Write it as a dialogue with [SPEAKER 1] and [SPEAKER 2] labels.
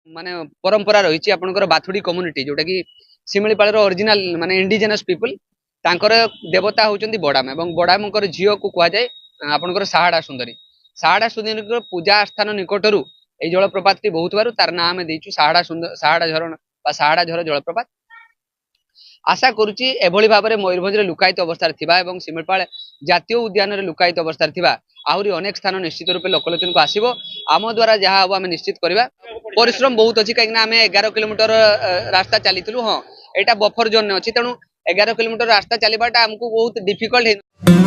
[SPEAKER 1] माने परंपरा रही आपनकर बाथुडी कम्युनिटी जोटा कि शिमिलीपाल ओरिजिनल माने इंडिजिनस पीपल तांकर देवता होचंदी बड़ाम एवं बड़ामकर झील को कह जाए आपनकर साहाड़ा सुंदरी पूजा स्थान निकटरू এই জলপ্রপাতটি বহুতবারু তার নাম আমি দেইছু সাহাড়া ঝর জলপ্রপাত। आशा करुच्ची एभली भाव में मयूरभंज लुकायित अवस्था और शिमिलीपाल जातीय उद्यान लुकायित अवस्था आहरी अनेक स्थान निश्चित रूपे लोकलोचन को आसो आम द्वारा जहाँ हम आम निश्चित करवा। परिश्रम बहुत अच्छी कहीं आम 11 किलोमीटर रास्ता चली हाँ यहाँ बफर जोन अच्छी तेणु 11 किलोमीटर रास्ता चलवाटा आमको बहुत डिफिकल्ट